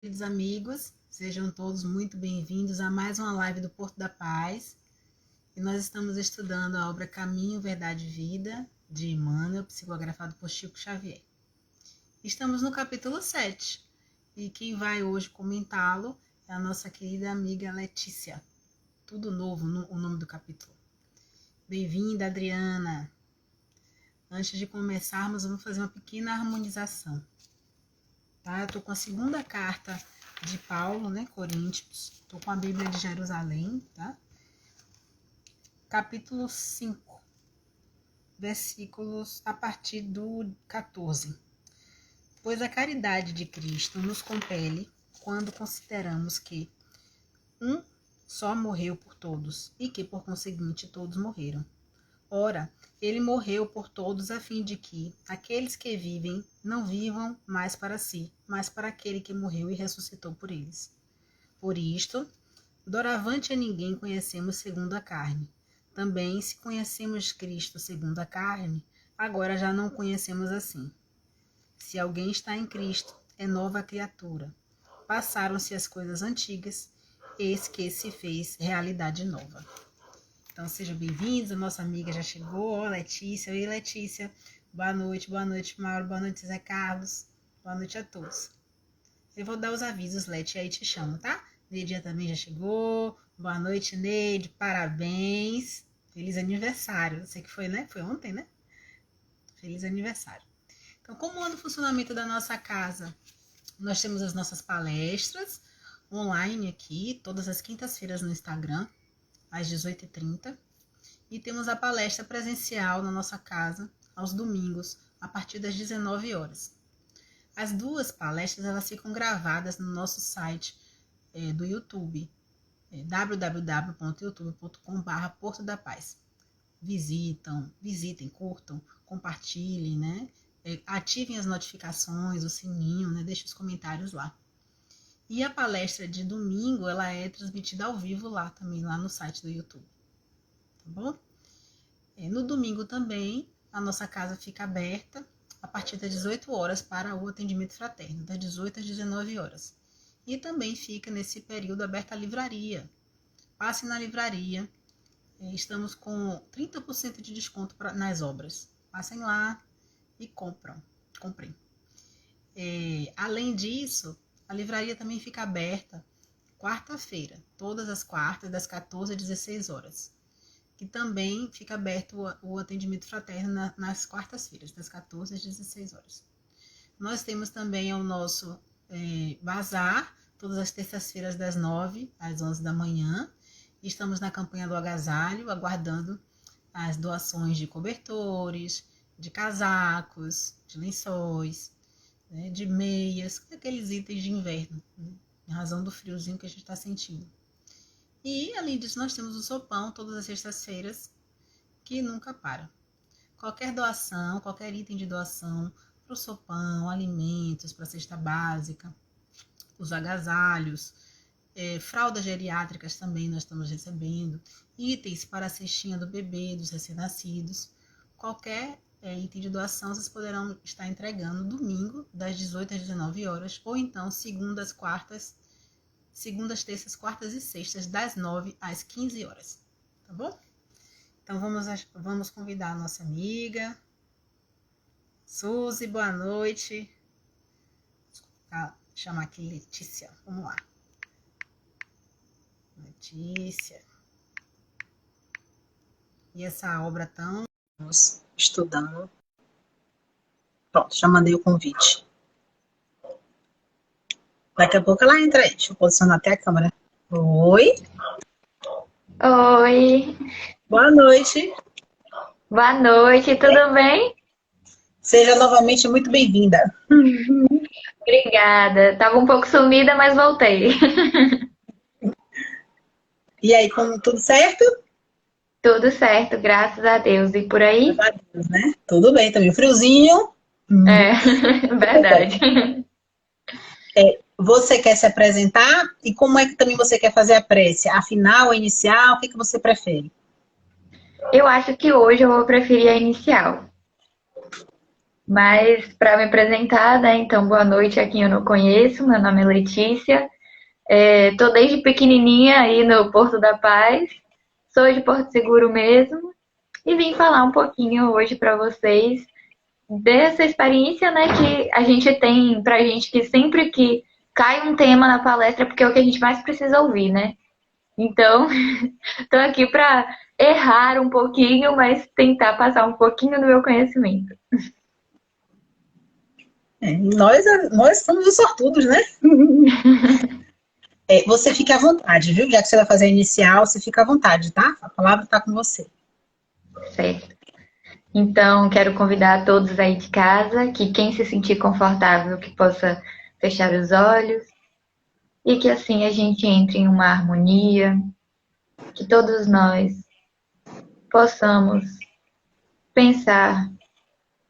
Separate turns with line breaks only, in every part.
Queridos amigos, sejam todos muito bem-vindos a mais uma live do Porto da Paz. E nós estamos estudando a obra Caminho, Verdade e Vida, de Emmanuel, psicografado por Chico Xavier. Estamos no capítulo 7, e quem vai hoje comentá-lo é a nossa querida amiga Letícia. Tudo novo, o nome do capítulo. Bem-vinda, Adriana. Antes de começarmos, vamos fazer uma pequena harmonização. Tá? Eu estou com a segunda carta de Paulo, né, Coríntios. Estou com a Bíblia de Jerusalém, tá? Capítulo 5, versículos a partir do 14. Pois a caridade de Cristo nos compele quando consideramos que um só morreu por todos e que, por conseguinte, todos morreram. Ora, ele morreu por todos a fim de que aqueles que vivem não vivam mais para si, mas para aquele que morreu e ressuscitou por eles. Por isto, doravante a ninguém conhecemos segundo a carne. Também, se conhecemos Cristo segundo a carne, agora já não conhecemos assim. Se alguém está em Cristo, é nova criatura. Passaram-se as coisas antigas, eis que se fez realidade nova. Então, sejam bem-vindos, a nossa amiga já chegou, Letícia. Oi, Letícia. Boa noite, Mauro, boa noite, Zé Carlos. Boa noite a todos. Eu vou dar os avisos, Leti, aí te chamo, tá? Neidinha também já chegou. Boa noite, Neide, parabéns. Feliz aniversário. Sei que foi, né? Foi ontem, né? Feliz aniversário. Então, como anda o funcionamento da nossa casa? Nós temos as nossas palestras online aqui, todas as quintas-feiras no Instagram, às 18h30. E temos a palestra presencial na nossa casa, aos domingos, a partir das 19 horas. As duas palestras elas ficam gravadas no nosso site do YouTube, www.youtube.com/Porto da Paz. Visitem, curtam, compartilhem, né? Ativem as notificações, o sininho, né? Deixem os comentários lá. E a palestra de domingo, ela é transmitida ao vivo lá também, lá no site do YouTube. Tá bom? No domingo também, a nossa casa fica aberta a partir das 18 horas para o atendimento fraterno, das 18 às 19 horas. E também fica nesse período aberta a livraria. Passe na livraria, estamos com 30% de desconto nas obras. Passem lá e comprem. Além disso, a livraria também fica aberta quarta-feira, todas as quartas, das 14 às 16 horas. Que também fica aberto o atendimento fraterno nas quartas-feiras, das 14 às 16 horas. Nós temos também o nosso bazar, todas as terças-feiras, das 9 às 11 da manhã. Estamos na campanha do agasalho, aguardando as doações de cobertores, de casacos, de lençóis, né, de meias, aqueles itens de inverno, né, em razão do friozinho que a gente está sentindo. E, além disso, nós temos o sopão todas as sextas-feiras, que nunca para. Qualquer doação, qualquer item de doação para o sopão, alimentos, para a cesta básica, os agasalhos, fraldas geriátricas também nós estamos recebendo, itens para a cestinha do bebê, dos recém-nascidos. Qualquer item de doação vocês poderão estar entregando domingo, das 18 às 19 horas, ou então segundas, terças, quartas e sextas, das 9 às 15 horas. Tá bom? Então, vamos convidar a nossa amiga Suzy, boa noite. Vou chamar aqui Letícia. Vamos lá. Letícia. E essa obra tão... Estamos estudando. Pronto, já mandei o convite. Daqui a pouco ela entra aí. Deixa eu posicionar até a câmera. Oi.
Oi,
Boa noite.
boa noite, tudo bem?
Seja novamente muito bem-vinda.
Obrigada. Tava um pouco sumida, mas voltei.
E aí, como tudo certo?
Tudo certo, graças a Deus. E por aí?
Graças a Deus, né? Tudo bem também. Friozinho.
É,
Tudo bem.
verdade.
Você quer se apresentar? E como é que também você quer fazer a prece? A final, a inicial? O que você prefere?
Eu acho que hoje eu vou preferir a inicial. Mas para me apresentar, né? Então, boa noite a quem eu não conheço. Meu nome é Letícia. Tô desde pequenininha aí no Porto da Paz. Sou de Porto Seguro mesmo. E vim falar um pouquinho hoje para vocês dessa experiência, né, que a gente tem pra gente, que sempre que cai um tema na palestra, porque é o que a gente mais precisa ouvir, né? Então, tô aqui para errar um pouquinho, mas tentar passar um pouquinho do meu conhecimento.
Nós somos os sortudos, né? Você fica à vontade, viu? Já que você vai fazer a inicial, você fica à vontade, tá? A palavra está com você.
Certo. Então, quero convidar todos aí de casa, que quem se sentir confortável, que possa fechar os olhos e que assim a gente entre em uma harmonia, que todos nós possamos pensar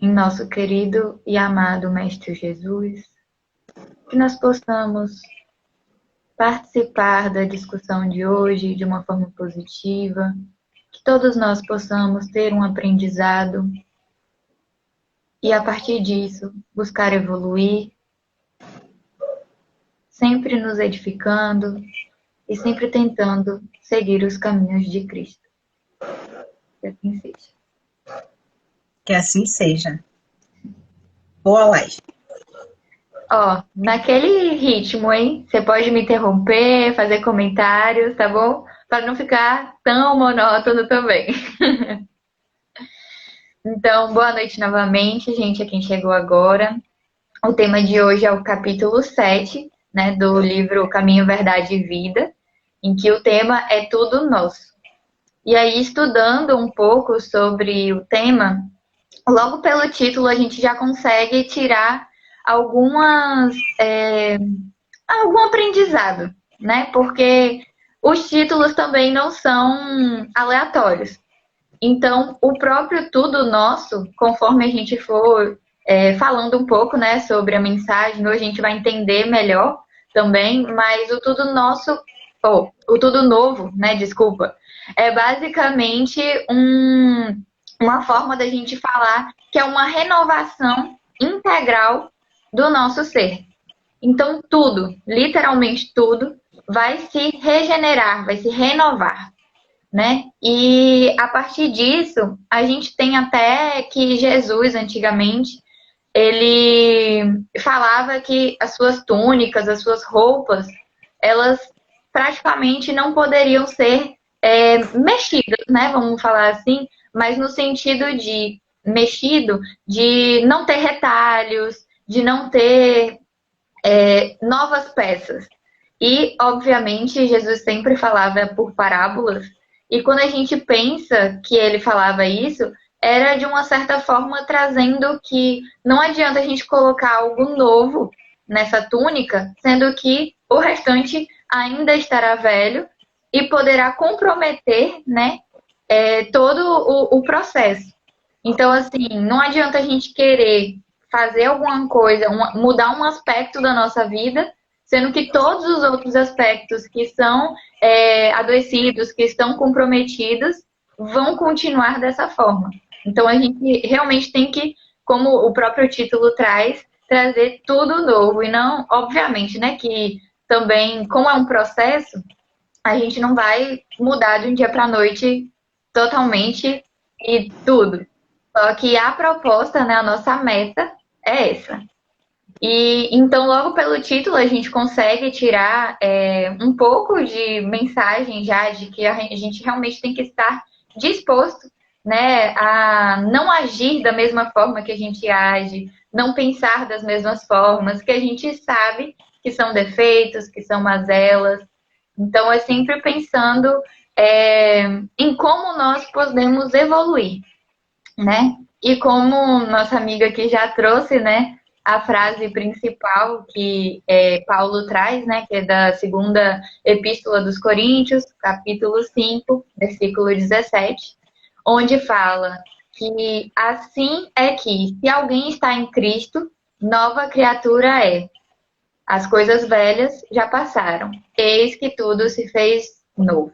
em nosso querido e amado Mestre Jesus, que nós possamos participar da discussão de hoje de uma forma positiva, que todos nós possamos ter um aprendizado e, a partir disso, buscar evoluir, sempre nos edificando e sempre tentando seguir os caminhos de Cristo. Que assim seja.
Que assim seja. Boa live.
Ó, naquele ritmo, hein? Você pode me interromper, fazer comentários, tá bom? Para não ficar tão monótono também. Então, boa noite novamente, gente, a quem chegou agora. O tema de hoje é o capítulo 7, né, do livro Caminho, Verdade e Vida, em que o tema é tudo nosso. E aí, estudando um pouco sobre o tema, logo pelo título a gente já consegue tirar algum aprendizado, né? Porque os títulos também não são aleatórios. Então, o próprio tudo nosso, conforme a gente for falando um pouco, né, sobre a mensagem, hoje a gente vai entender melhor também, mas o tudo nosso, o tudo novo, né, desculpa, é basicamente uma forma da gente falar que é uma renovação integral do nosso ser. Então, tudo, literalmente tudo, vai se regenerar, vai se renovar, né? E a partir disso, a gente tem até que Jesus, antigamente, ele falava que as suas túnicas, as suas roupas, elas praticamente não poderiam ser mexidas, né? Vamos falar assim, mas no sentido de mexido, de não ter retalhos, de não ter novas peças. E, obviamente, Jesus sempre falava por parábolas, e quando a gente pensa que ele falava isso, era de uma certa forma trazendo que não adianta a gente colocar algo novo nessa túnica, sendo que o restante ainda estará velho e poderá comprometer, né, todo o processo. Então, assim, não adianta a gente querer fazer alguma coisa, mudar um aspecto da nossa vida, sendo que todos os outros aspectos que são adoecidos, que estão comprometidos, vão continuar dessa forma. Então, a gente realmente tem que, como o próprio título traz, trazer tudo novo. E não, obviamente, né, que também, como é um processo, a gente não vai mudar de um dia para a noite totalmente e tudo. Só que a proposta, né, a nossa meta é essa. E então, logo pelo título, a gente consegue tirar um pouco de mensagem já de que a gente realmente tem que estar disposto, né, a não agir da mesma forma que a gente age, não pensar das mesmas formas, que a gente sabe que são defeitos, que são mazelas. Então, é sempre pensando em como nós podemos evoluir, né? E como nossa amiga aqui já trouxe, né, a frase principal que Paulo traz, né, que é da segunda Epístola dos Coríntios, capítulo 5, versículo 17, onde fala que assim é que, se alguém está em Cristo, nova criatura é. As coisas velhas já passaram, eis que tudo se fez novo.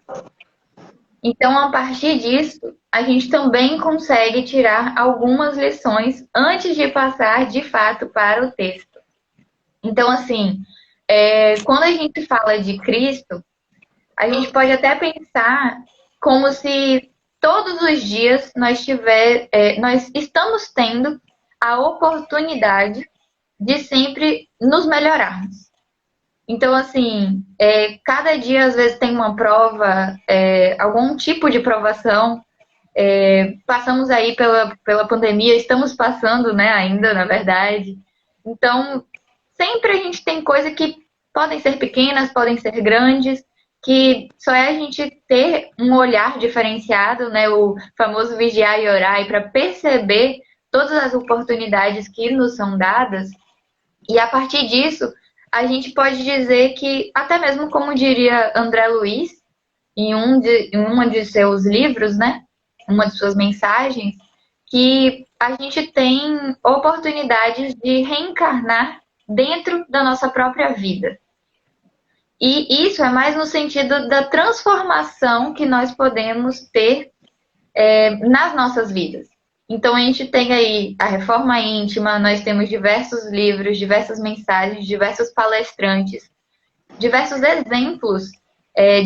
Então, a partir disso, a gente também consegue tirar algumas lições antes de passar de fato para o texto. Então, assim, quando a gente fala de Cristo, a gente pode até pensar como se todos os dias nós estamos tendo a oportunidade de sempre nos melhorarmos. Então, assim, cada dia às vezes tem uma prova, algum tipo de provação. Passamos aí pela pandemia, estamos passando, né, ainda, na verdade. Então, sempre a gente tem coisas que podem ser pequenas, podem ser grandes, que só é a gente ter um olhar diferenciado, né, o famoso vigiar e orar, para perceber todas as oportunidades que nos são dadas. E a partir disso, a gente pode dizer que, até mesmo como diria André Luiz, em um de seus livros, né, uma de suas mensagens, que a gente tem oportunidades de reencarnar dentro da nossa própria vida. E isso é mais no sentido da transformação que nós podemos ter nas nossas vidas. Então a gente tem aí a reforma íntima, nós temos diversos livros, diversas mensagens, diversos palestrantes, diversos exemplos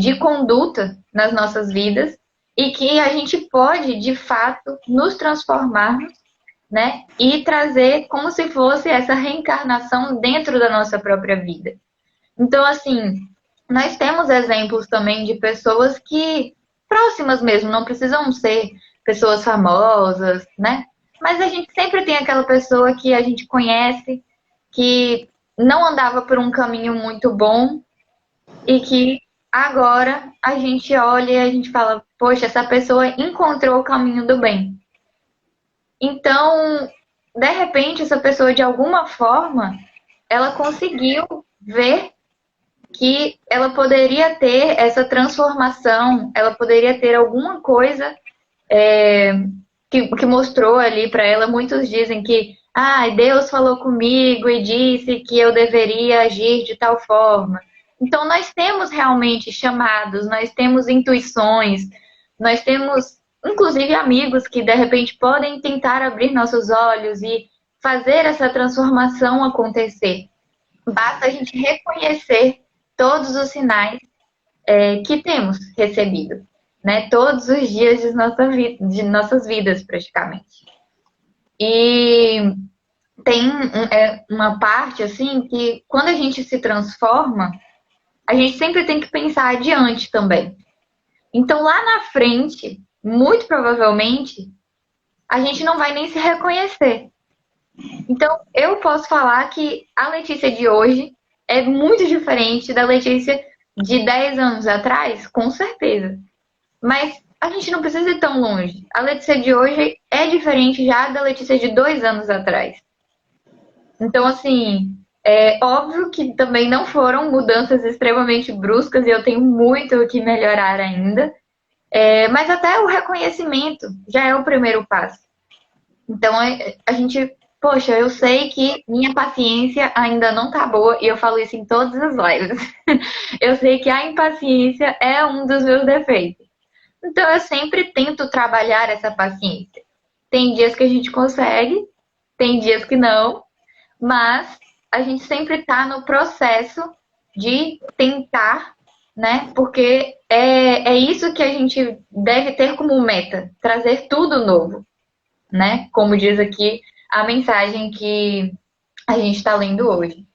de conduta nas nossas vidas e que a gente pode, de fato, nos transformarmos, né? E trazer como se fosse essa reencarnação dentro da nossa própria vida. Então, assim, nós temos exemplos também de pessoas que, próximas mesmo, não precisam ser pessoas famosas, né? Mas a gente sempre tem aquela pessoa que a gente conhece, que não andava por um caminho muito bom e que agora a gente olha e a gente fala, poxa, essa pessoa encontrou o caminho do bem. Então, de repente, essa pessoa, de alguma forma, ela conseguiu ver que ela poderia ter essa transformação, ela poderia ter alguma coisa que mostrou ali para ela. Muitos dizem que Deus falou comigo e disse que eu deveria agir de tal forma. Então, nós temos realmente chamados, nós temos intuições, nós temos, inclusive, amigos que, de repente, podem tentar abrir nossos olhos e fazer essa transformação acontecer. Basta a gente reconhecer todos os sinais que temos recebido, né? Todos os dias de nossas vidas, praticamente. E tem uma parte, assim, que quando a gente se transforma, a gente sempre tem que pensar adiante também. Então, lá na frente, muito provavelmente, a gente não vai nem se reconhecer. Então, eu posso falar que a Letícia de hoje é muito diferente da Letícia de 10 anos atrás, com certeza. Mas a gente não precisa ir tão longe. A Letícia de hoje é diferente já da Letícia de 2 anos atrás. Então, assim, é óbvio que também não foram mudanças extremamente bruscas e eu tenho muito o que melhorar ainda. Mas até o reconhecimento já é o primeiro passo. Então, a gente, poxa, eu sei que minha paciência ainda não tá boa e eu falo isso em todas as lives. Eu sei que a impaciência é um dos meus defeitos. Então, eu sempre tento trabalhar essa paciência. Tem dias que a gente consegue, tem dias que não, mas a gente sempre está no processo de tentar, né? Porque é isso que a gente deve ter como meta, trazer tudo novo, né? Como diz aqui a mensagem que a gente está lendo hoje.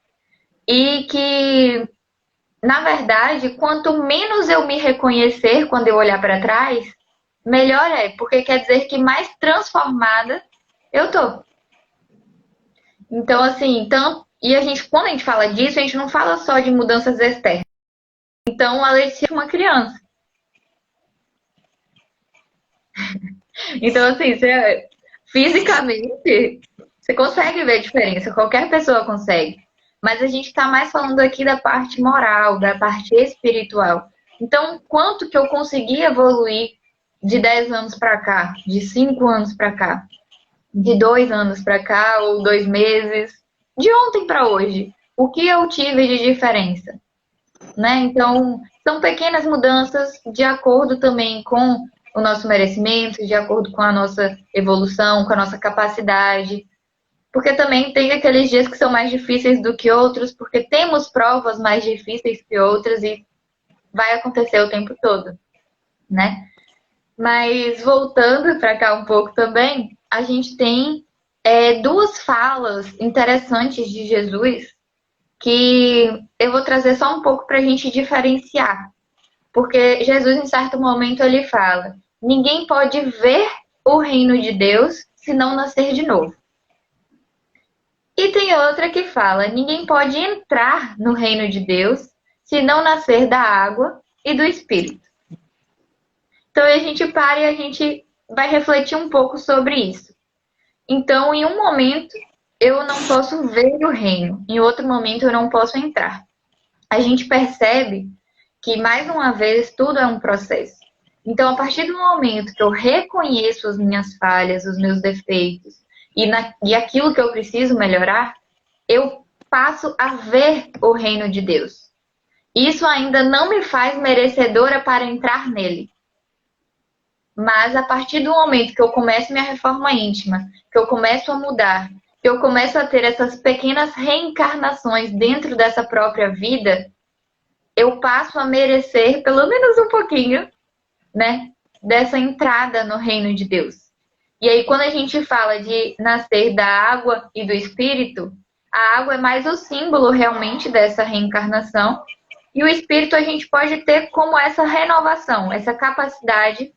E que, na verdade, quanto menos eu me reconhecer quando eu olhar para trás, melhor é, porque quer dizer que mais transformada eu tô. Então, assim, quando a gente fala disso, a gente não fala só de mudanças externas. Então, a Letícia é uma criança. Então, assim, fisicamente, você consegue ver a diferença, qualquer pessoa consegue. Mas a gente está mais falando aqui da parte moral, da parte espiritual. Então, quanto que eu consegui evoluir de 10 anos para cá, de 5 anos para cá, de 2 anos para cá, ou 2 meses, de ontem para hoje? O que eu tive de diferença? né? Então, são pequenas mudanças de acordo também com o nosso merecimento, de acordo com a nossa evolução, com a nossa capacidade. Porque também tem aqueles dias que são mais difíceis do que outros, porque temos provas mais difíceis que outras e vai acontecer o tempo todo, né? Mas voltando para cá um pouco também, a gente tem duas falas interessantes de Jesus que eu vou trazer só um pouco para a gente diferenciar. Porque Jesus, em certo momento, ele fala: ninguém pode ver o reino de Deus se não nascer de novo. E tem outra que fala: ninguém pode entrar no reino de Deus se não nascer da água e do Espírito. Então a gente para e a gente vai refletir um pouco sobre isso. Então, em um momento, eu não posso ver o reino, em outro momento, eu não posso entrar. A gente percebe que, mais uma vez, tudo é um processo. Então, a partir do momento que eu reconheço as minhas falhas, os meus defeitos e aquilo que eu preciso melhorar, eu passo a ver o reino de Deus. Isso ainda não me faz merecedora para entrar nele. Mas a partir do momento que eu começo minha reforma íntima, que eu começo a mudar, que eu começo a ter essas pequenas reencarnações dentro dessa própria vida, eu passo a merecer pelo menos um pouquinho, né, dessa entrada no reino de Deus. E aí, quando a gente fala de nascer da água e do Espírito, a água é mais o símbolo realmente dessa reencarnação, e o Espírito a gente pode ter como essa renovação, essa capacidade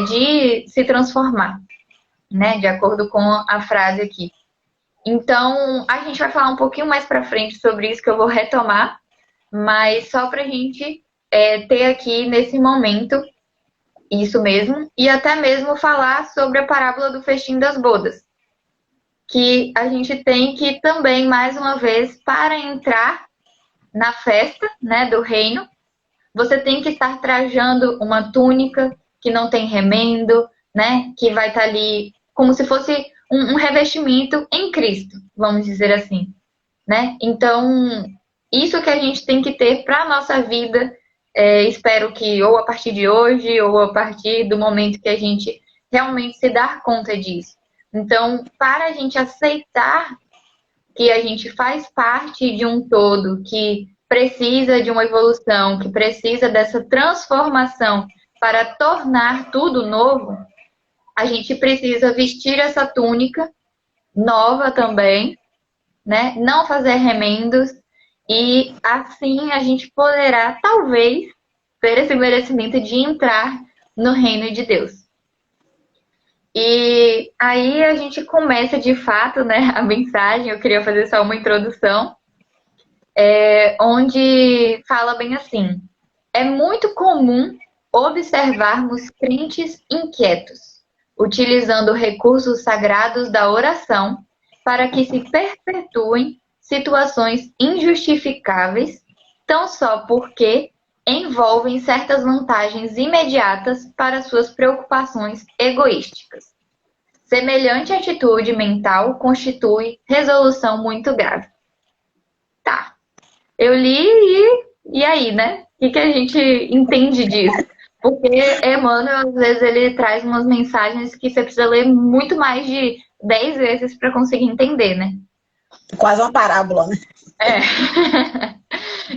de se transformar, né? De acordo com a frase aqui. Então, a gente vai falar um pouquinho mais para frente sobre isso, que eu vou retomar, mas só para a gente ter aqui nesse momento isso mesmo, e até mesmo falar sobre a parábola do festim das bodas, que a gente tem que também, mais uma vez, para entrar na festa, né, do reino, você tem que estar trajando uma túnica que não tem remendo, né? Que vai estar ali como se fosse um revestimento em Cristo, vamos dizer assim, né? Então, isso que a gente tem que ter para a nossa vida, espero que ou a partir de hoje ou a partir do momento que a gente realmente se dar conta disso. Então, para a gente aceitar que a gente faz parte de um todo, que precisa de uma evolução, que precisa dessa transformação para tornar tudo novo, a gente precisa vestir essa túnica nova também, né? Não fazer remendos e assim a gente poderá talvez ter esse merecimento de entrar no reino de Deus. E aí a gente começa de fato, né, a mensagem. Eu queria fazer só uma introdução, onde fala bem assim: é muito comum observarmos crentes inquietos, utilizando recursos sagrados da oração para que se perpetuem situações injustificáveis, tão só porque envolvem certas vantagens imediatas para suas preocupações egoísticas. Semelhante atitude mental constitui resolução muito grave. Tá, eu li e aí, né? O que a gente entende disso? Porque Emmanuel, às vezes, ele traz umas mensagens que você precisa ler muito mais de 10 vezes para conseguir entender, né?
Quase uma parábola, né?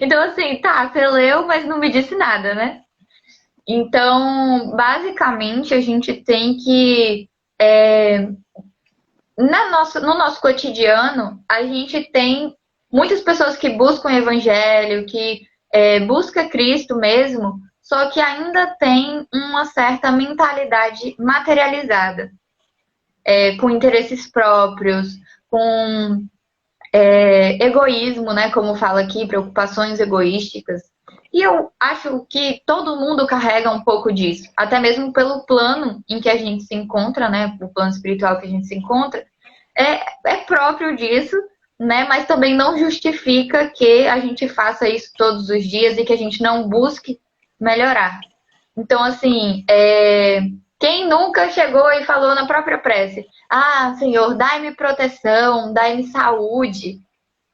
Então, assim, tá, você leu, mas não me disse nada, né? Então, basicamente, a gente tem que... no nosso cotidiano, a gente tem muitas pessoas que buscam o evangelho, que busca Cristo mesmo, só que ainda tem uma certa mentalidade materializada, com interesses próprios, com egoísmo, né, como fala aqui, preocupações egoísticas. E eu acho que todo mundo carrega um pouco disso, até mesmo pelo plano em que a gente se encontra, né, o plano espiritual que a gente se encontra, é próprio disso, né, mas também não justifica que a gente faça isso todos os dias e que a gente não busque melhorar. Então, assim, quem nunca chegou e falou na própria prece: ah, Senhor, dai-me proteção, dai-me saúde.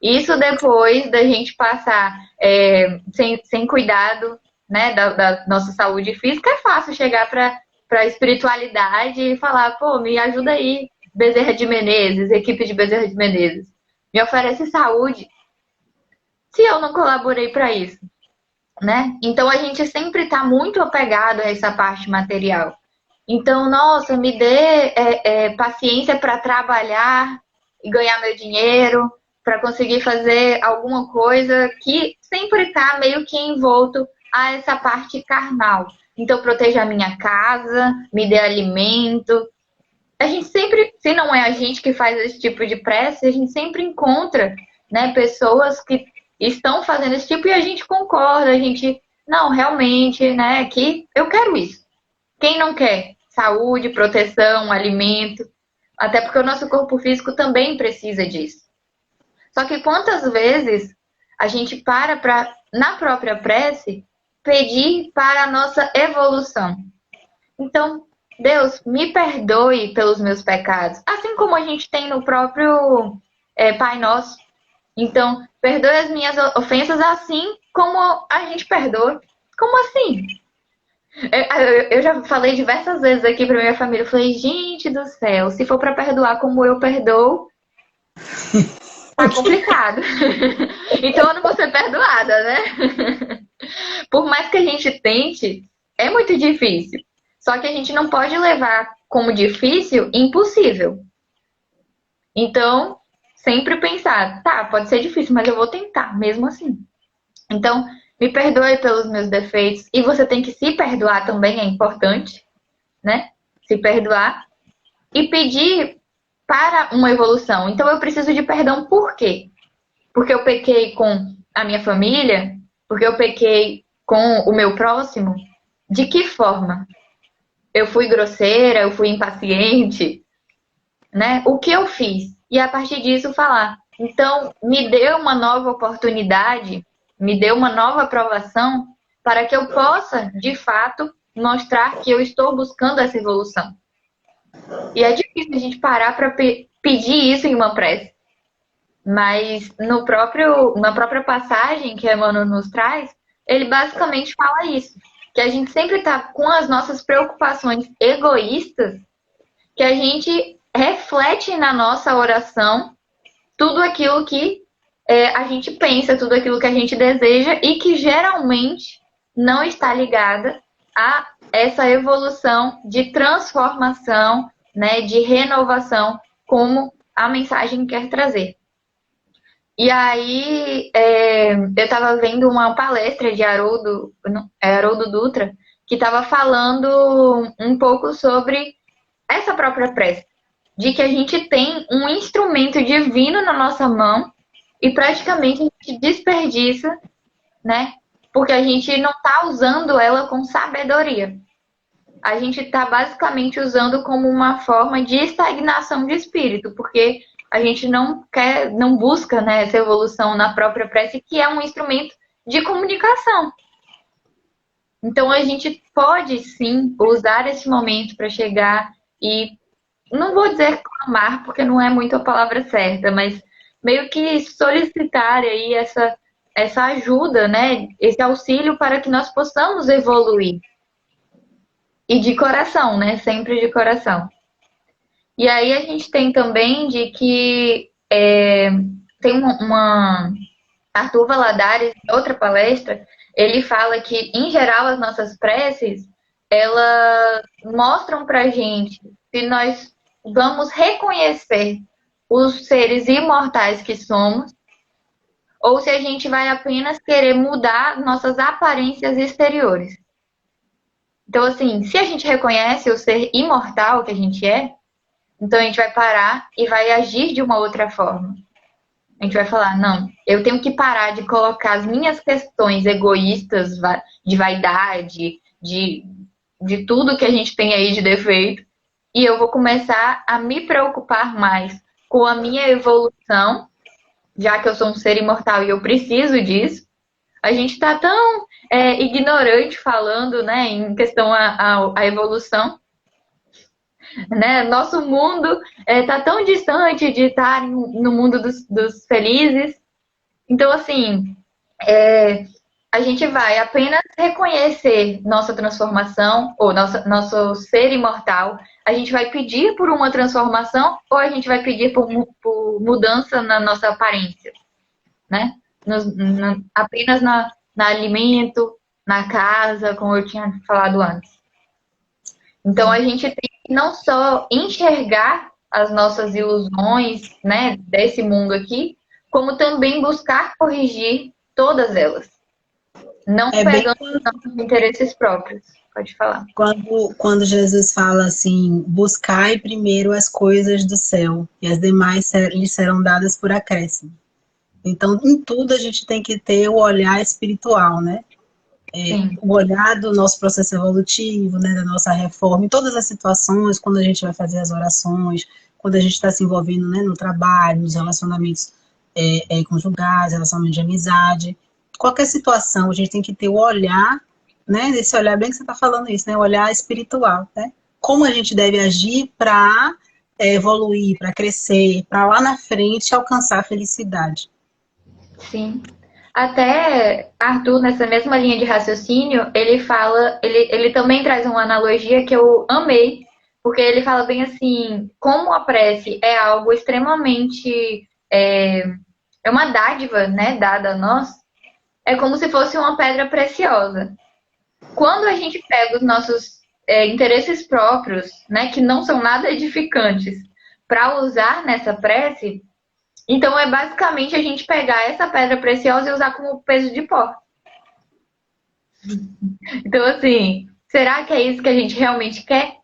Isso depois da gente passar sem cuidado, né, da nossa saúde física, é fácil chegar para a espiritualidade e falar, pô, me ajuda aí, Bezerra de Menezes, equipe de Bezerra de Menezes. Me oferece saúde se eu não colaborei para isso, né? Então a gente sempre está muito apegado a essa parte material. Então, nossa, me dê paciência para trabalhar e ganhar meu dinheiro, para conseguir fazer alguma coisa que sempre está meio que envolto a essa parte carnal. Então, proteja a minha casa, me dê alimento. A gente sempre, se não é a gente que faz esse tipo de prece, a gente sempre encontra, né, pessoas que estão fazendo esse tipo e a gente concorda, a gente, não, realmente, né, que eu quero isso. Quem não quer? Saúde, proteção, alimento. Até porque o nosso corpo físico também precisa disso. Só que quantas vezes a gente para, na própria prece, pedir para a nossa evolução? Então, Deus, me perdoe pelos meus pecados. Assim como a gente tem no próprio Pai Nosso. Então, perdoe as minhas ofensas assim como a gente perdoa. Como assim? Eu já falei diversas vezes aqui pra minha família. Eu falei, gente do céu, se for pra perdoar como eu perdoo, tá complicado. Então eu não vou ser perdoada, né? Por mais que a gente tente, é muito difícil. Só que a gente não pode levar como difícil impossível. Então, sempre pensar, tá, pode ser difícil, mas eu vou tentar, mesmo assim. Então, me perdoe pelos meus defeitos. E você tem que se perdoar também, é importante, né? Se perdoar e pedir para uma evolução. Então, eu preciso de perdão por quê? Porque eu pequei com a minha família? Porque eu pequei com o meu próximo? De que forma? Eu fui grosseira? Eu fui impaciente? Né? O que eu fiz? E a partir disso falar. Então, me dê uma nova oportunidade, me dê uma nova aprovação para que eu possa, de fato, mostrar que eu estou buscando essa evolução. E é difícil a gente parar para pedir isso em uma prece. Mas na própria passagem que Emmanuel nos traz, ele basicamente fala isso. Que a gente sempre está com as nossas preocupações egoístas, que a gente reflete na nossa oração tudo aquilo que a gente pensa, tudo aquilo que a gente deseja e que geralmente não está ligada a essa evolução de transformação, né, de renovação, como a mensagem quer trazer. E aí, eu estava vendo uma palestra de Haroldo Dutra, que estava falando um pouco sobre essa própria prece, de que a gente tem um instrumento divino na nossa mão e praticamente a gente desperdiça, né? Porque a gente não está usando ela com sabedoria. A gente está basicamente usando como uma forma de estagnação de espírito, porque a gente não busca, né, essa evolução na própria prece, que é um instrumento de comunicação. Então a gente pode sim usar esse momento para chegar e, não vou dizer clamar, porque não é muito a palavra certa, mas meio que solicitar aí essa ajuda, né, esse auxílio para que nós possamos evoluir. E de coração, né? Sempre de coração. E aí a gente tem também de que tem uma Arthur Valadares, em outra palestra, ele fala que, em geral, as nossas preces, elas mostram pra gente se nós vamos reconhecer os seres imortais que somos, ou se a gente vai apenas querer mudar nossas aparências exteriores. Então, assim, se a gente reconhece o ser imortal que a gente é, então a gente vai parar e vai agir de uma outra forma. A gente vai falar, não, eu tenho que parar de colocar as minhas questões egoístas, de vaidade, de tudo que a gente tem aí de defeito, e eu vou começar a me preocupar mais com a minha evolução, já que eu sou um ser imortal e eu preciso disso. A gente está tão ignorante falando, né, em questão à evolução. Né? Nosso mundo está tão distante de estar no mundo dos felizes, Então, assim, a gente vai apenas reconhecer nossa transformação, ou nosso ser imortal. A gente vai pedir por uma transformação, ou a gente vai pedir por mudança na nossa aparência, né? Apenas na alimento, na casa, como eu tinha falado antes. Então, a gente tem que não só enxergar as nossas ilusões, né, desse mundo aqui, como também buscar corrigir todas elas. Não
É bem
pegando os nossos interesses próprios. Pode falar.
quando Jesus fala assim, buscai primeiro as coisas do céu, e as demais lhes serão dadas por acréscimo. Então, em tudo a gente tem que ter o olhar espiritual, né?
Sim.
O olhar do nosso processo evolutivo, né, da nossa reforma, em todas as situações, quando a gente vai fazer as orações, quando a gente está se envolvendo, né, no trabalho, nos relacionamentos conjugais, relacionamentos de amizade, qualquer situação, a gente tem que ter o olhar, né, esse olhar, bem que você está falando isso, né, o olhar espiritual, né? Como a gente deve agir para evoluir, para crescer, para lá na frente alcançar a felicidade.
Sim. Até Arthur, nessa mesma linha de raciocínio, ele fala, ele também traz uma analogia que eu amei, porque ele fala bem assim, como a prece é algo extremamente, é uma dádiva, né, dada a nós, é como se fosse uma pedra preciosa. Quando a gente pega os nossos interesses próprios, né, que não são nada edificantes, para usar nessa prece, então é basicamente a gente pegar essa pedra preciosa e usar como peso de pó. Então, assim, será que é isso que a gente realmente quer?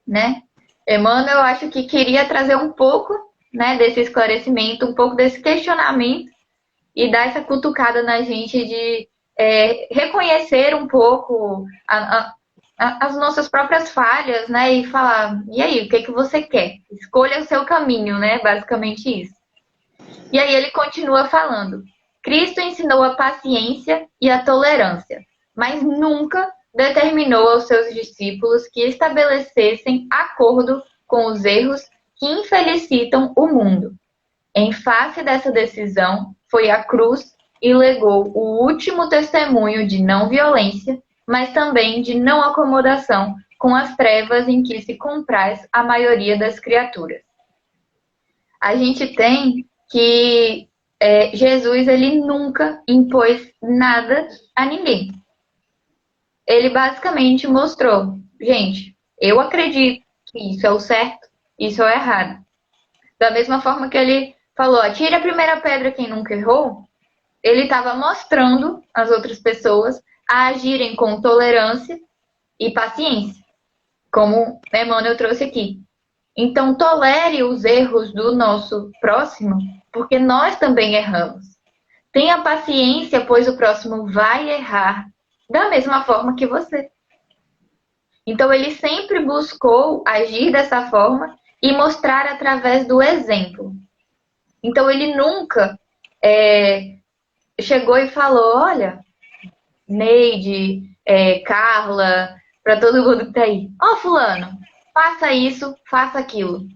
Né? Emmanuel, eu acho que queria trazer um pouco, né, desse esclarecimento, um pouco desse questionamento e dar essa cutucada na gente de reconhecer um pouco as nossas próprias falhas, né? E falar, e aí, o que que você quer? Escolha o seu caminho, né? Basicamente isso. E aí ele continua falando. Cristo ensinou a paciência e a tolerância, mas nunca determinou aos seus discípulos que estabelecessem acordo com os erros que infelicitam o mundo. Em face dessa decisão, foi à cruz e legou o último testemunho de não violência, mas também de não acomodação com as trevas em que se compraz a maioria das criaturas. A gente tem que Jesus ele nunca impôs nada a ninguém. Ele basicamente mostrou, gente, eu acredito que isso é o certo, isso é o errado. Da mesma forma que ele falou, atire a primeira pedra quem nunca errou, ele estava mostrando às outras pessoas a agirem com tolerância e paciência, como Emmanuel trouxe aqui. Então, tolere os erros do nosso próximo, porque nós também erramos. Tenha paciência, pois o próximo vai errar da mesma forma que você. Então, ele sempre buscou agir dessa forma e mostrar através do exemplo. Então, ele nunca chegou e falou, olha, Neide, Carla, para todo mundo que tá aí, ó, fulano, faça isso, faça aquilo.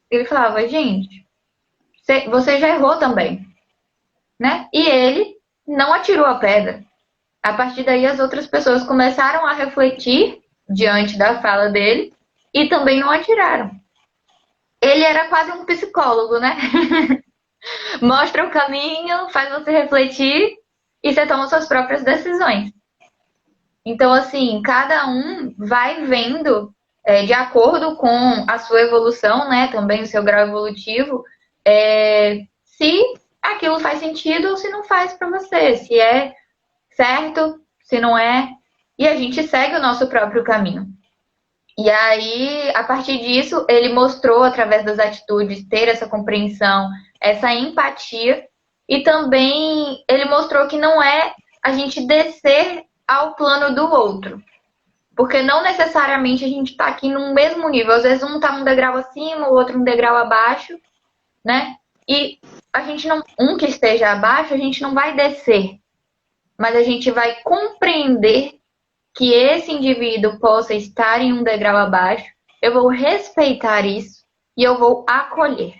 Ele falava, gente, você já errou também, né? E ele não atirou a pedra. A partir daí, as outras pessoas começaram a refletir diante da fala dele e também não atiraram. Ele era quase um psicólogo, né? Mostra o caminho, faz você refletir e você toma suas próprias decisões. Então, assim, cada um vai vendo, de acordo com a sua evolução, né? Também o seu grau evolutivo, se aquilo faz sentido ou se não faz para você, se é certo, se não é. E a gente segue o nosso próprio caminho. E aí, a partir disso, ele mostrou, através das atitudes, ter essa compreensão, essa empatia. E também ele mostrou que não é a gente descer ao plano do outro. Porque não necessariamente a gente está aqui no mesmo nível. Às vezes um está um degrau acima, o outro um degrau abaixo, né? E a gente não, um que esteja abaixo, a gente não vai descer. Mas a gente vai compreender que esse indivíduo possa estar em um degrau abaixo, eu vou respeitar isso e eu vou acolher.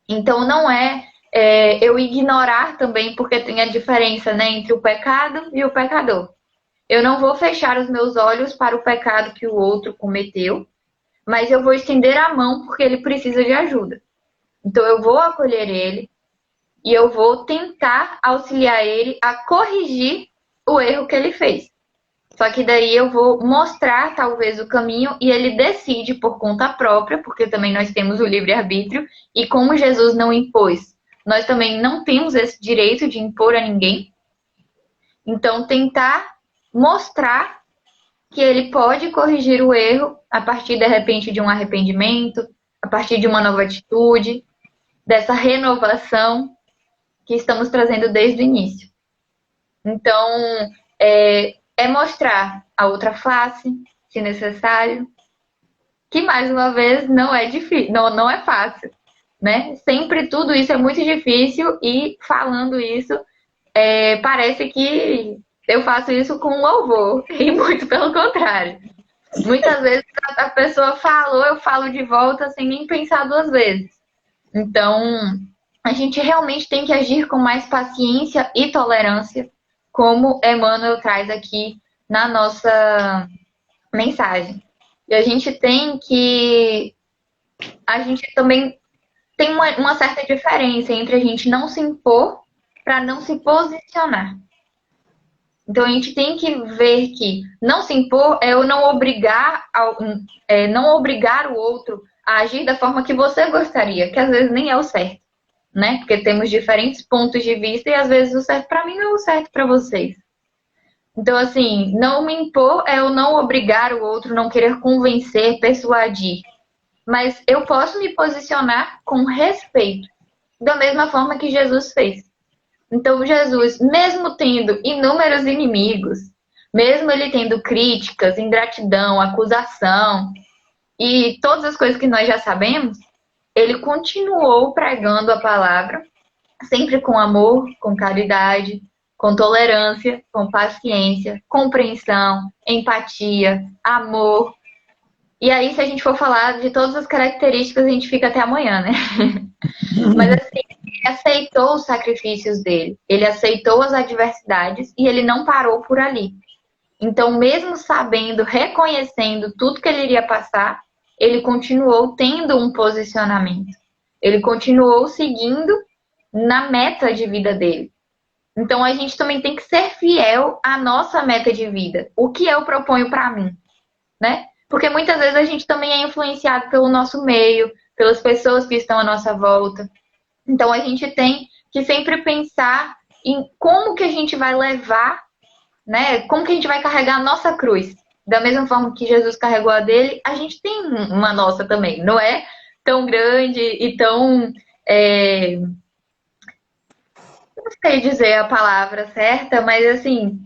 Então não é eu ignorar também, porque tem a diferença, né, entre o pecado e o pecador. Eu não vou fechar os meus olhos para o pecado que o outro cometeu, mas eu vou estender a mão porque ele precisa de ajuda. Então eu vou acolher ele e eu vou tentar auxiliar ele a corrigir o erro que ele fez. Só que daí eu vou mostrar talvez o caminho e ele decide por conta própria, porque também nós temos o livre-arbítrio, e como Jesus não impôs, nós também não temos esse direito de impor a ninguém. Então tentar mostrar que ele pode corrigir o erro a partir, de repente, de um arrependimento, a partir de uma nova atitude, dessa renovação que estamos trazendo desde o início. Então, é mostrar a outra face, se necessário, que, mais uma vez, não é difícil, não é fácil, né? Sempre tudo isso é muito difícil e, falando isso, parece que eu faço isso com louvor, e muito pelo contrário. Muitas vezes a pessoa falou, eu falo de volta sem nem pensar duas vezes. Então, a gente realmente tem que agir com mais paciência e tolerância, como Emmanuel traz aqui na nossa mensagem. E a gente também tem uma certa diferença entre a gente não se impor para não se posicionar. Então a gente tem que ver que não se impor é eu não obrigar o outro a agir da forma que você gostaria, que às vezes nem é o certo, né? Porque temos diferentes pontos de vista e às vezes o certo para mim não é o certo para vocês. Então, assim, não me impor é eu não obrigar o outro, não querer convencer, persuadir. Mas eu posso me posicionar com respeito, da mesma forma que Jesus fez. Então, Jesus, mesmo tendo inúmeros inimigos, mesmo ele tendo críticas, ingratidão, acusação e todas as coisas que nós já sabemos, ele continuou pregando a palavra, sempre com amor, com caridade, com tolerância, com paciência, compreensão, empatia, amor. E aí, se a gente for falar de todas as características, a gente fica até amanhã, né? Mas assim, ele aceitou os sacrifícios dele, ele aceitou as adversidades e ele não parou por ali. Então, mesmo sabendo, reconhecendo tudo que ele iria passar, ele continuou tendo um posicionamento. Ele continuou seguindo na meta de vida dele. Então, a gente também tem que ser fiel à nossa meta de vida. O que eu proponho para mim, né? Porque muitas vezes a gente também é influenciado pelo nosso meio, pelas pessoas que estão à nossa volta. Então, a gente tem que sempre pensar em como que a gente vai levar, né? Como que a gente vai carregar a nossa cruz. Da mesma forma que Jesus carregou a dele, a gente tem uma nossa também. Não é tão grande e tão... não sei dizer a palavra certa, mas assim,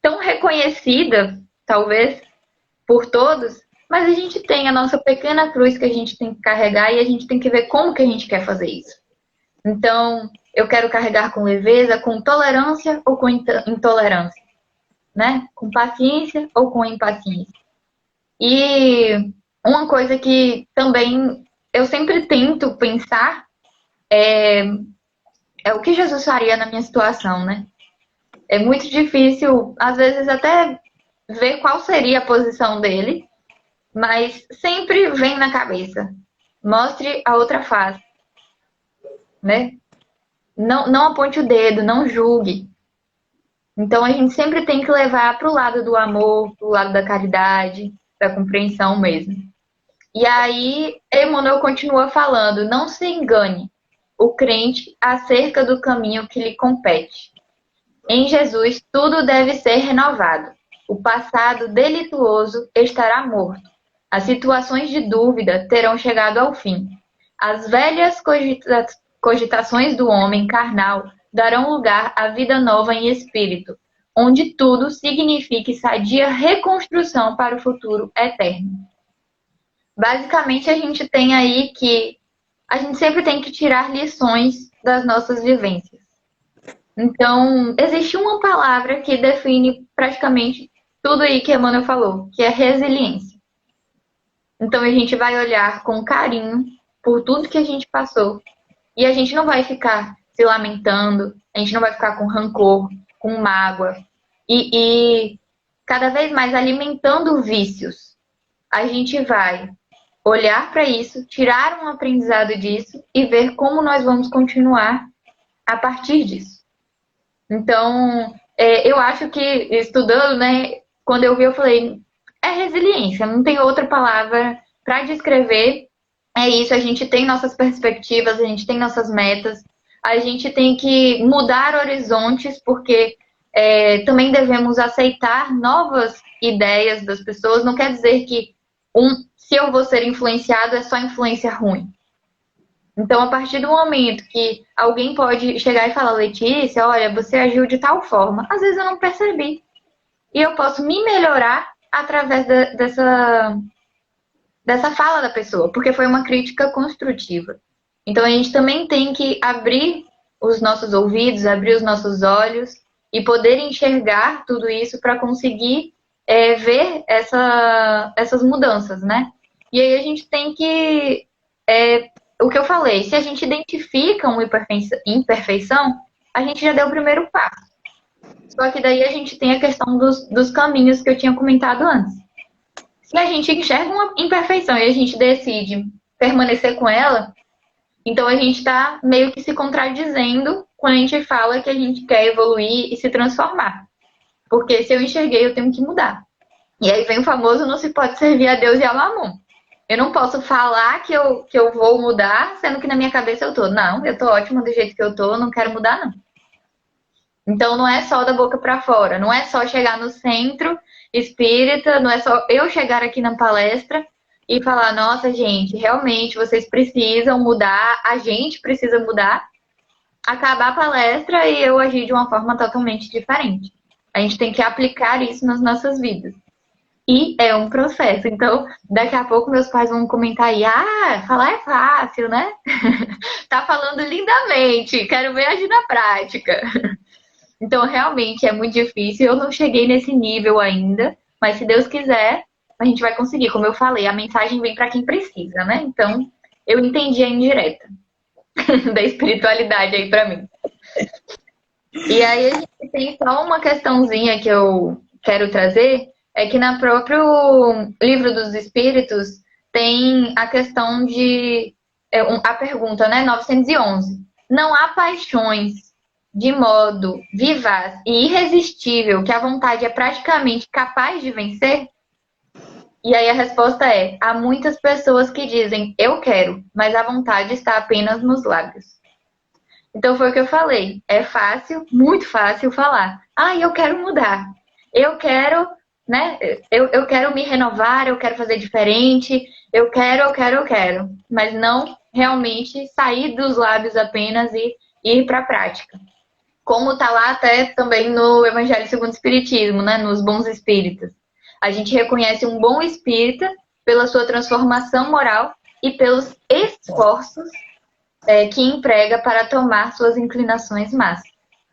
tão reconhecida, talvez, por todos, mas a gente tem a nossa pequena cruz que a gente tem que carregar e a gente tem que ver como que a gente quer fazer isso. Então, eu quero carregar com leveza, com tolerância ou com intolerância, né? Com paciência ou com impaciência. E uma coisa que também eu sempre tento pensar é o que Jesus faria na minha situação, né? É muito difícil, às vezes, até ver qual seria a posição dele, mas sempre vem na cabeça. Mostre a outra face, né? Não aponte o dedo, não julgue. Então, a gente sempre tem que levar para o lado do amor, para o lado da caridade, da compreensão mesmo. E aí, Emmanuel continua falando, não se engane o crente acerca do caminho que lhe compete. Em Jesus, tudo deve ser renovado. O passado delituoso estará morto. As situações de dúvida terão chegado ao fim. As velhas cogitações do homem carnal darão lugar à vida nova em espírito, onde tudo signifique sadia reconstrução para o futuro eterno. Basicamente, a gente tem aí que a gente sempre tem que tirar lições das nossas vivências. Então, existe uma palavra que define praticamente tudo aí que Emmanuel falou, que é resiliência. Então, a gente vai olhar com carinho por tudo que a gente passou e a gente não vai ficar se lamentando, a gente não vai ficar com rancor, com mágoa e cada vez mais alimentando vícios. A gente vai olhar para isso, tirar um aprendizado disso e ver como nós vamos continuar a partir disso. Então, eu acho que estudando, né, quando eu vi, eu falei, é resiliência, não tem outra palavra para descrever. É isso, a gente tem nossas perspectivas, a gente tem nossas metas, a gente tem que mudar horizontes, porque também devemos aceitar novas ideias das pessoas. Não quer dizer que se eu vou ser influenciado é só influência ruim. Então, a partir do momento que alguém pode chegar e falar, Letícia, olha, você agiu de tal forma, às vezes eu não percebi. E eu posso me melhorar através dessa fala da pessoa, porque foi uma crítica construtiva. Então, a gente também tem que abrir os nossos ouvidos, abrir os nossos olhos e poder enxergar tudo isso para conseguir ver essas mudanças, né? E aí a gente tem que... o que eu falei, se a gente identifica uma imperfeição, a gente já deu o primeiro passo. Só que daí a gente tem a questão dos caminhos que eu tinha comentado antes. Se a gente enxerga uma imperfeição e a gente decide permanecer com ela, então a gente está meio que se contradizendo quando a gente fala que a gente quer evoluir e se transformar. Porque se eu enxerguei, eu tenho que mudar. E aí vem o famoso não se pode servir a Deus e a Mamon. Eu não posso falar que eu vou mudar, sendo que na minha cabeça eu tô. Não, eu tô ótima do jeito que eu tô, não quero mudar, não. Então não é só da boca para fora, não é só chegar no centro espírita, não é só eu chegar aqui na palestra e falar, nossa, gente, realmente vocês precisam mudar, a gente precisa mudar, acabar a palestra e eu agir de uma forma totalmente diferente. A gente tem que aplicar isso nas nossas vidas. E é um processo. Então, daqui a pouco meus pais vão comentar aí, falar é fácil, né? Tá falando lindamente, quero ver agir na prática. Então, realmente é muito difícil. Eu não cheguei nesse nível ainda, mas se Deus quiser, a gente vai conseguir. Como eu falei, a mensagem vem para quem precisa, né? Então, eu entendi a indireta da espiritualidade aí para mim. E aí a gente tem só uma questãozinha que eu quero trazer, é que no próprio Livro dos Espíritos tem a questão de... a pergunta, né? 911. Não há paixões de modo vivaz e irresistível que a vontade é praticamente capaz de vencer? E aí a resposta é: há muitas pessoas que dizem eu quero, mas a vontade está apenas nos lábios. Então foi o que eu falei. É fácil, muito fácil falar. Eu quero mudar. Eu quero, né? Eu quero me renovar, eu quero fazer diferente, eu quero. Mas não realmente sair dos lábios apenas e ir para a prática. Como está lá até também no Evangelho segundo o Espiritismo, né? Nos bons espíritas. A gente reconhece um bom espírita pela sua transformação moral e pelos esforços que emprega para tomar suas inclinações más.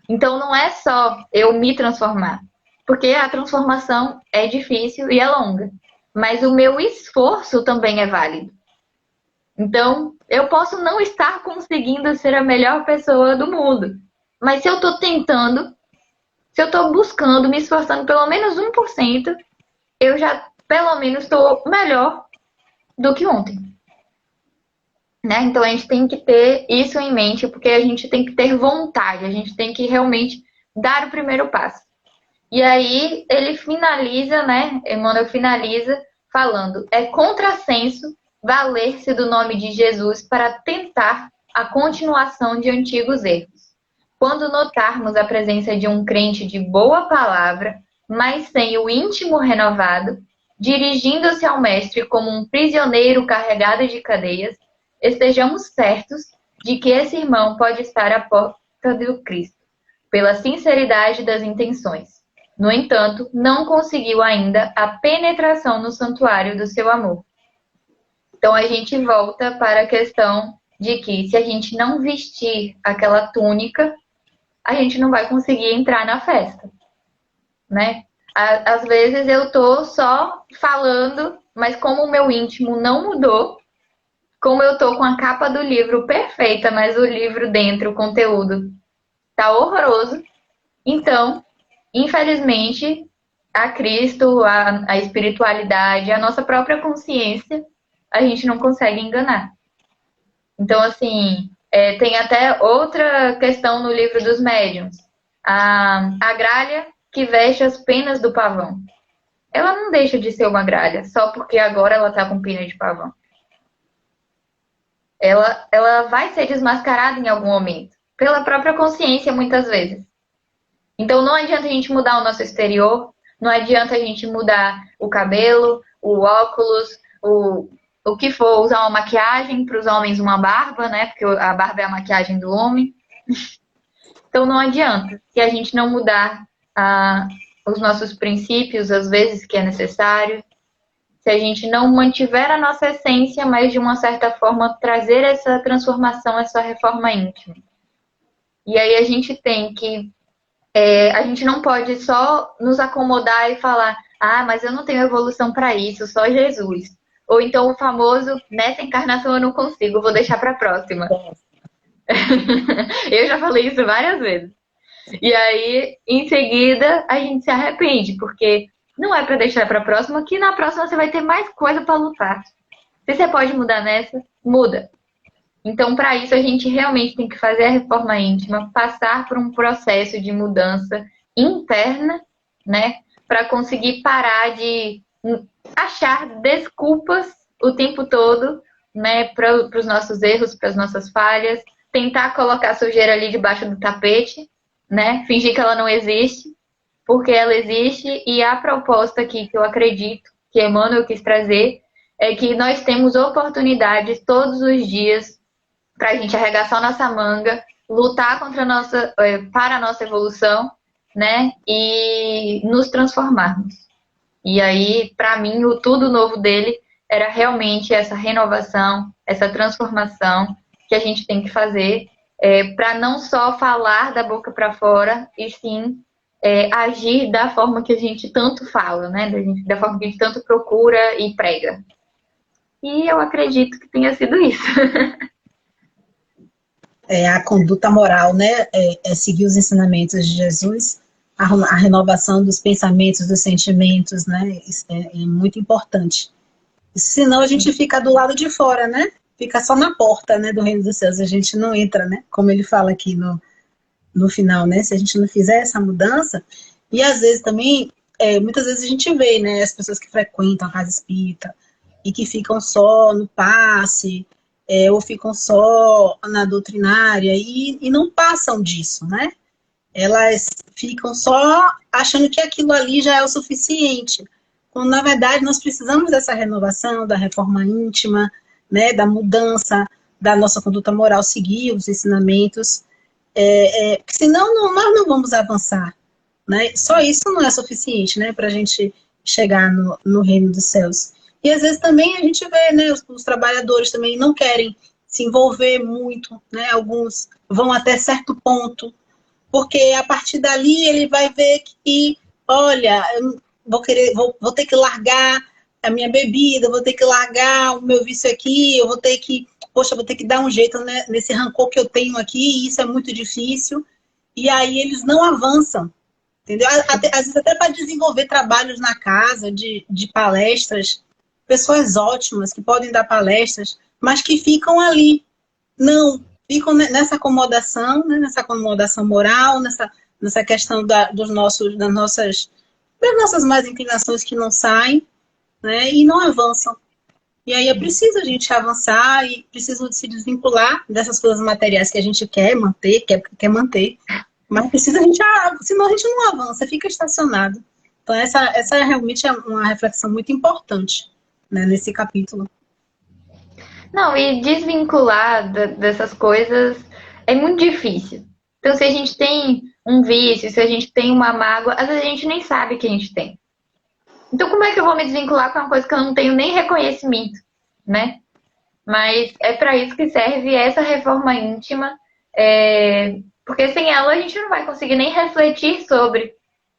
Então não é só eu me transformar, porque a transformação é difícil e é longa, mas o meu esforço também é válido. Então eu posso não estar conseguindo ser a melhor pessoa do mundo, mas se eu estou tentando, se eu estou buscando, me esforçando pelo menos 1%, eu já pelo menos estou melhor do que ontem. Né? Então a gente tem que ter isso em mente, porque a gente tem que ter vontade, a gente tem que realmente dar o primeiro passo. E aí ele finaliza, né? Emmanuel finaliza falando: é contrassenso valer-se do nome de Jesus para tentar a continuação de antigos erros. Quando notarmos a presença de um crente de boa palavra, mas sem o íntimo renovado, dirigindo-se ao mestre como um prisioneiro carregado de cadeias, estejamos certos de que esse irmão pode estar à porta do Cristo, pela sinceridade das intenções. No entanto, não conseguiu ainda a penetração no santuário do seu amor. Então a gente volta para a questão de que se a gente não vestir aquela túnica, a gente não vai conseguir entrar na festa, né? Às vezes eu tô só falando, mas como o meu íntimo não mudou, como eu tô com a capa do livro perfeita, mas o livro dentro, o conteúdo, tá horroroso. Então, infelizmente, a Cristo, a espiritualidade, a nossa própria consciência, a gente não consegue enganar. Então, assim, tem até outra questão no livro dos médiuns. A gralha que veste as penas do pavão. Ela não deixa de ser uma gralha, só porque agora ela tá com pena de pavão. Ela vai ser desmascarada em algum momento, pela própria consciência, muitas vezes. Então, não adianta a gente mudar o nosso exterior, não adianta a gente mudar o cabelo, o óculos, o que for, usar uma maquiagem, para os homens uma barba, né? Porque a barba é a maquiagem do homem. Então, não adianta. Se a gente não mudar os nossos princípios, às vezes que é necessário, se a gente não mantiver a nossa essência, mas de uma certa forma trazer essa transformação, essa reforma íntima. E aí a gente tem que... a gente não pode só nos acomodar e falar, mas eu não tenho evolução para isso, só Jesus. Ou então o famoso, nessa encarnação eu não consigo, vou deixar para a próxima. Eu já falei isso várias vezes. E aí, em seguida, a gente se arrepende, porque não é para deixar para a próxima, que na próxima você vai ter mais coisa para lutar. Se você pode mudar nessa, muda. Então, para isso, a gente realmente tem que fazer a reforma íntima, passar por um processo de mudança interna, né? Para conseguir parar de achar desculpas o tempo todo, né? Para os nossos erros, para as nossas falhas. Tentar colocar a sujeira ali debaixo do tapete, né? Fingir que ela não existe, porque ela existe. E a proposta aqui que eu acredito, que Emmanuel quis trazer, é que nós temos oportunidades todos os dias para a gente arregaçar a nossa manga, lutar para a nossa evolução, né? E nos transformarmos. E aí, para mim, o tudo novo dele era realmente essa renovação, essa transformação que a gente tem que fazer para não só falar da boca para fora, e sim agir da forma que a gente tanto fala, né? Da forma que a gente tanto procura e prega. E eu acredito que tenha sido isso.
A conduta moral, né? Seguir os ensinamentos de Jesus, a renovação dos pensamentos, dos sentimentos, né? Isso é muito importante. Senão a gente fica do lado de fora, né? Fica só na porta, né, do reino dos céus. A gente não entra, né? Como ele fala aqui no final, né? Se a gente não fizer essa mudança. E às vezes também, muitas vezes a gente vê, né? As pessoas que frequentam a casa espírita e que ficam só no passe, ou ficam só na doutrinária e não passam disso, né? Elas ficam só achando que aquilo ali já é o suficiente. Quando, na verdade, nós precisamos dessa renovação, da reforma íntima, né, da mudança da nossa conduta moral, seguir os ensinamentos, senão nós não vamos avançar. Né? Só isso não é suficiente, né, para a gente chegar no reino dos céus. E às vezes também a gente vê, né, os trabalhadores também não querem se envolver muito, né, alguns vão até certo ponto, porque a partir dali ele vai ver que, olha, eu vou ter que largar a minha bebida, vou ter que largar o meu vício aqui, eu vou ter que, vou ter que dar um jeito, né, nesse rancor que eu tenho aqui, e isso é muito difícil, e aí eles não avançam, entendeu? Às vezes até para desenvolver trabalhos na casa, de palestras, pessoas ótimas que podem dar palestras, mas que ficam ali, não, ficam nessa acomodação, né, nessa acomodação moral, nessa questão das nossas más inclinações que não saem, né, e não avançam. E aí é preciso a gente avançar e preciso se desvincular dessas coisas materiais que a gente quer manter, mas precisa senão a gente não avança, fica estacionado. Então essa realmente é uma reflexão muito importante, né, nesse capítulo.
Não, e desvincular dessas coisas é muito difícil. Então, se a gente tem um vício, se a gente tem uma mágoa, às vezes a gente nem sabe que a gente tem. Então, como é que eu vou me desvincular com uma coisa que eu não tenho nem reconhecimento, né? Mas é para isso que serve essa reforma íntima, porque sem ela a gente não vai conseguir nem refletir sobre,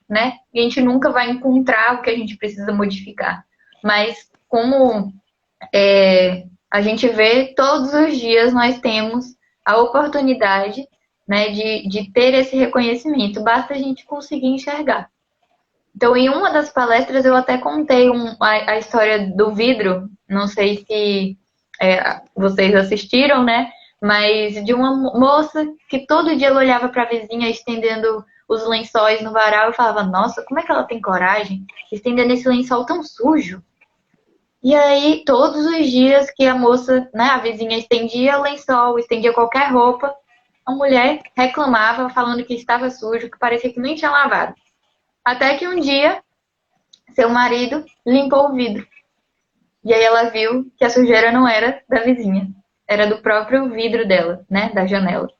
né? E a gente nunca vai encontrar o que a gente precisa modificar. Mas como A gente vê todos os dias nós temos a oportunidade, né, de ter esse reconhecimento. Basta a gente conseguir enxergar. Então, em uma das palestras, eu até contei a história do vidro. Não sei se vocês assistiram, né? Mas de uma moça que todo dia ela olhava para a vizinha estendendo os lençóis no varal e falava: Nossa, como é que ela tem coragem de estender nesse lençol tão sujo? E aí, todos os dias que a moça, né, a vizinha estendia o lençol, estendia qualquer roupa, a mulher reclamava, falando que estava sujo, que parecia que nem tinha lavado. Até que um dia, seu marido limpou o vidro. E aí ela viu que a sujeira não era da vizinha, era do próprio vidro dela, né, da janela.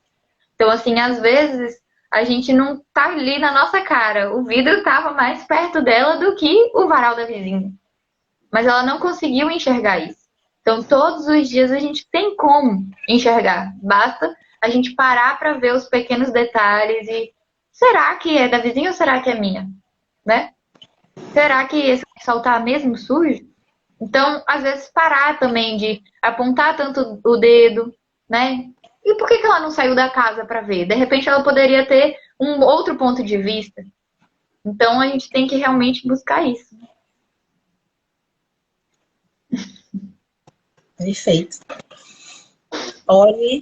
Então, assim, às vezes a gente não tá ali na nossa cara. O vidro estava mais perto dela do que o varal da vizinha. Mas ela não conseguiu enxergar isso. Então, todos os dias a gente tem como enxergar. Basta a gente parar para ver os pequenos detalhes e será que é da vizinha ou será que é minha? Né? Será que esse sol tá mesmo sujo? Então, às vezes, parar também de apontar tanto o dedo, né? E por que ela não saiu da casa para ver? De repente, ela poderia ter um outro ponto de vista. Então, a gente tem que realmente buscar isso.
Perfeito. Olha,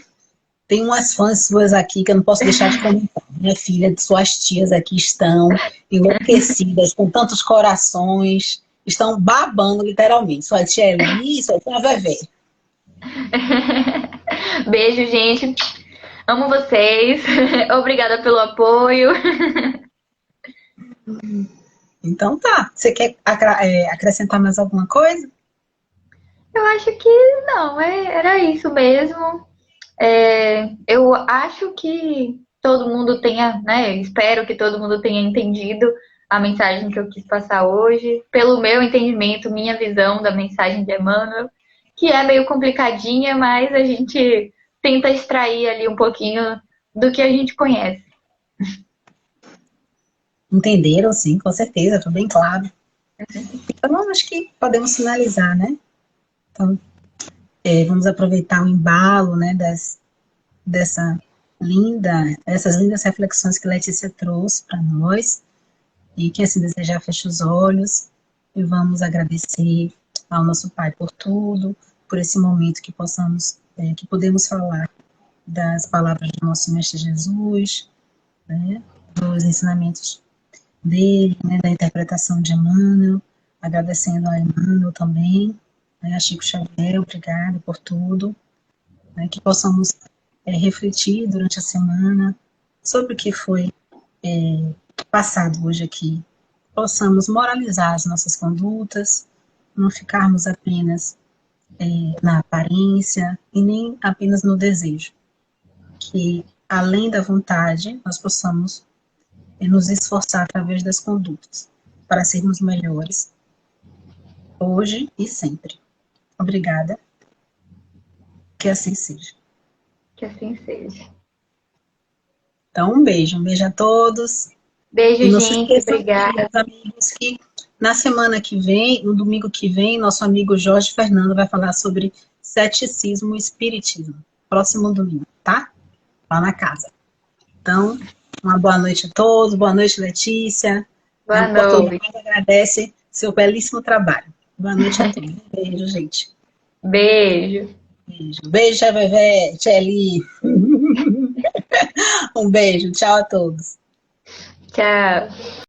tem umas fãs suas aqui que eu não posso deixar de comentar. Minha filha, suas tias aqui estão enlouquecidas, com tantos corações, estão babando literalmente. Sua tia Eli, sua tia Vevé.
Beijo, gente. Amo vocês. Obrigada pelo apoio.
Então tá. Você quer acrescentar mais alguma coisa?
Eu acho que não, era isso mesmo. Eu acho que todo mundo tenha, né? Espero que todo mundo tenha entendido a mensagem que eu quis passar hoje, pelo meu entendimento, minha visão da mensagem de Emmanuel, que é meio complicadinha, mas a gente tenta extrair ali um pouquinho do que a gente conhece.
Entenderam, sim, com certeza, foi bem claro. Então, acho que podemos finalizar, né? Então, vamos aproveitar o embalo, né, essas lindas reflexões que Letícia trouxe para nós, e que assim desejar feche os olhos e vamos agradecer ao nosso Pai por tudo, por esse momento que que podemos falar das palavras do nosso Mestre Jesus, né, dos ensinamentos dele, né, da interpretação de Emmanuel, agradecendo a Emmanuel também, né, a Chico Xavier, obrigado por tudo, né, que possamos refletir durante a semana sobre o que foi passado hoje aqui, possamos moralizar as nossas condutas, não ficarmos apenas na aparência e nem apenas no desejo, que além da vontade nós possamos nos esforçar através das condutas para sermos melhores hoje e sempre. Obrigada. Que assim seja.
Que assim seja.
Então, um beijo a todos.
Beijo,
E não se
gente.
esqueçam,
Obrigada.
meus amigos, que na semana que vem, no domingo que vem, nosso amigo Jorge Fernando vai falar sobre ceticismo e espiritismo. Próximo domingo, tá? Lá na casa. Então, uma boa noite a todos. Boa noite, Letícia.
Boa
O Portugal
noite.
agradece seu belíssimo trabalho. Boa noite a todos. Beijo, gente.
Beijo.
Beijo. Beijo, Tia Vevé, Tia Eli. Um beijo. Tchau a todos.
Tchau.